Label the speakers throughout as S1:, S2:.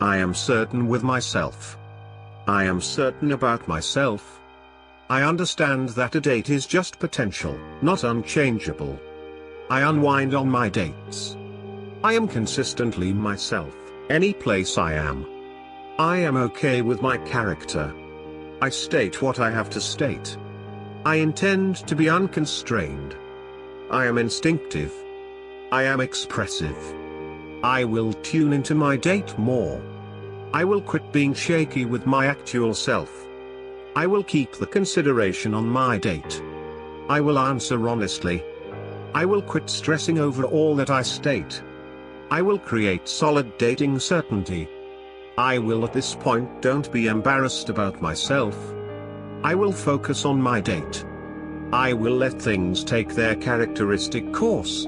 S1: I am certain with myself. I am certain about myself. I understand that a date is just potential, not unchangeable. I unwind on my dates. I am consistently myself, any place I am. I am okay with my character. I state what I have to state. I intend to be unconstrained. I am instinctive. I am expressive. I will tune into my date more. I will quit being shaky with my actual self. I will keep the consideration on my date. I will answer honestly. I will quit stressing over all that I state. I will create solid dating certainty. I will at this point don't be embarrassed about myself. I will focus on my date. I will let things take their characteristic course.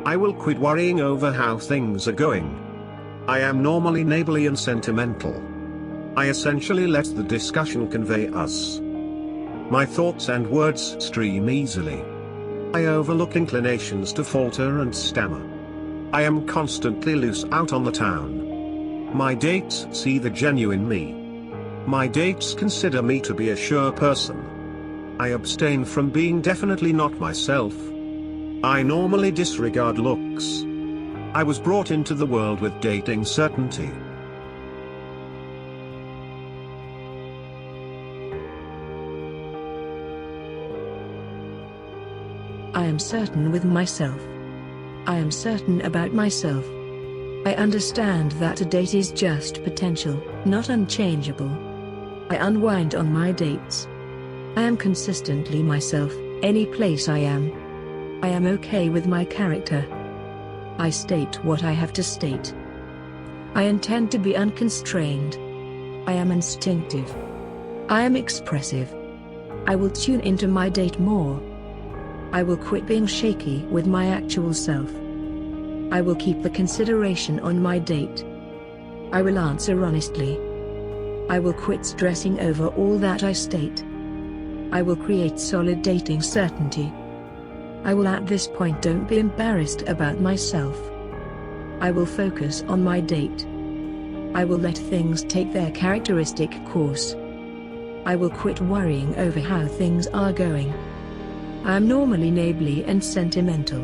S1: I will quit worrying over how things are going. I am normally neighborly and sentimental. I essentially let the discussion convey us. My thoughts and words stream easily. I overlook inclinations to falter and stammer. I am constantly loose out on the town. My dates see the genuine me. My dates consider me to be a sure person. I abstain from being definitely not myself. I normally disregard looks. I was brought into the world with dating certainty.
S2: I am certain with myself. I am certain about myself. I understand that a date is just potential, not unchangeable. I unwind on my dates. I am consistently myself, any place I am. I am okay with my character. I state what I have to state. I intend to be unconstrained. I am instinctive. I am expressive. I will tune into my date more. I will quit being shaky with my actual self. I will keep the consideration on my date. I will answer honestly. I will quit stressing over all that I state. I will create solid dating certainty. I will at this point don't be embarrassed about myself. I will focus on my date. I will let things take their characteristic course. I will quit worrying over how things are going. I am normally neighborly and sentimental.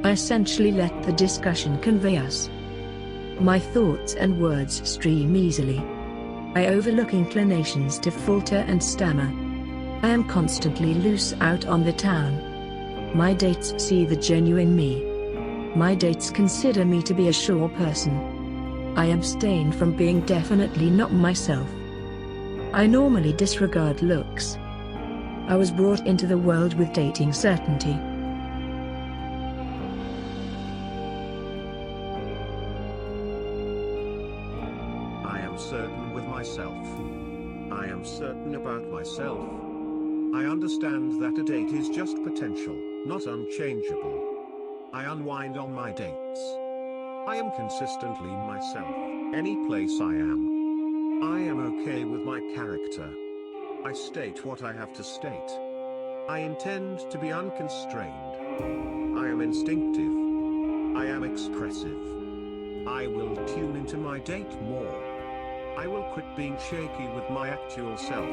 S2: I essentially let the discussion convey us. My thoughts and words stream easily. I overlook inclinations to falter and stammer. I am constantly loose out on the town. My dates see the genuine me. My dates consider me to be a sure person. I abstain from being definitely not myself. I normally disregard looks. I was brought into the world with dating certainty.
S1: I am certain with myself. I am certain about myself. I understand that a date is just potential, not unchangeable. I unwind on my dates. I am consistently myself, any place I am. I am okay with my character. I state what I have to state. I intend to be unconstrained. I am instinctive. I am expressive. I will tune into my date more. I will quit being shaky with my actual self.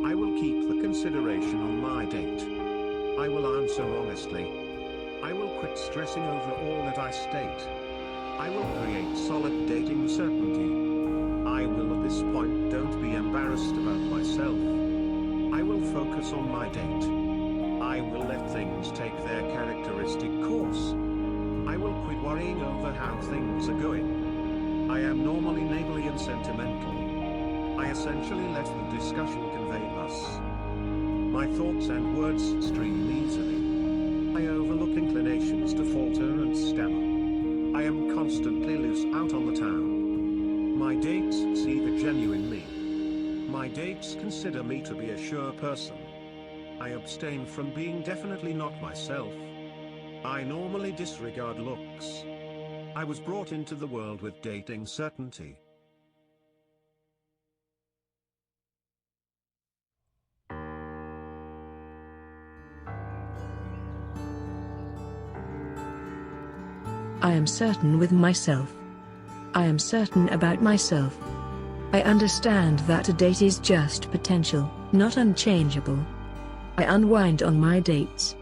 S1: I will keep the consideration on my date. I will answer honestly. I will quit stressing over all that I state. I will create solid dating certainty. I will at this point don't be embarrassed about myself. I will focus on my date. I will let things take their characteristic course. I will quit worrying over how things are going. I am normally neighborly and sentimental. I essentially let the discussion convey us. My thoughts and words stream easily. I overlook inclinations to falter and stammer. I am constantly loose out on the town. My dates see the genuine me. My dates consider me to be a sure person. I abstain from being definitely not myself. I normally disregard looks. I was brought into the world with dating certainty.
S2: I am certain with myself. I am certain about myself. I understand that a date is just potential, not unchangeable. I unwind on my dates.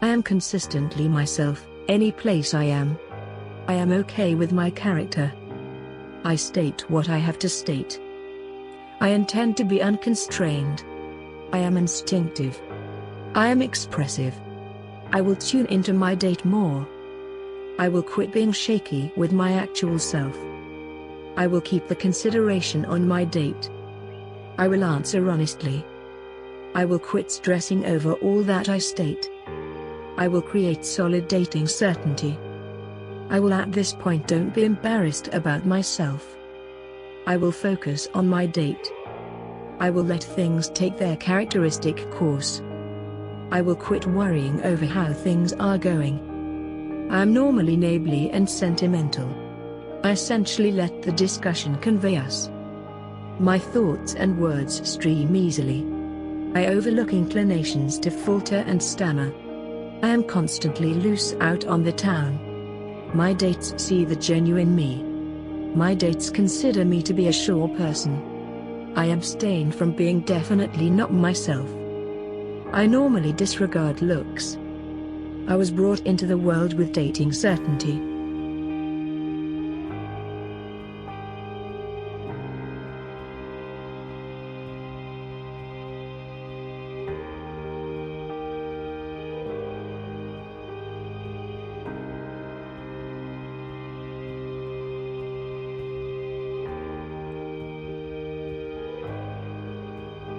S2: I am consistently myself, any place I am. I am okay with my character. I state what I have to state. I intend to be unconstrained. I am instinctive. I am expressive. I will tune into my date more. I will quit being shaky with my actual self. I will keep the consideration on my date. I will answer honestly. I will quit stressing over all that I state. I will create solid dating certainty. I will at this point don't be embarrassed about myself. I will focus on my date. I will let things take their characteristic course. I will quit worrying over how things are going. I am normally neighborly and sentimental. I essentially let the discussion convey us. My thoughts and words stream easily. I overlook inclinations to falter and stammer. I am constantly loose out on the town. My dates see the genuine me. My dates consider me to be a sure person. I abstain from being definitely not myself. I normally disregard looks. I was brought into the world with dating certainty.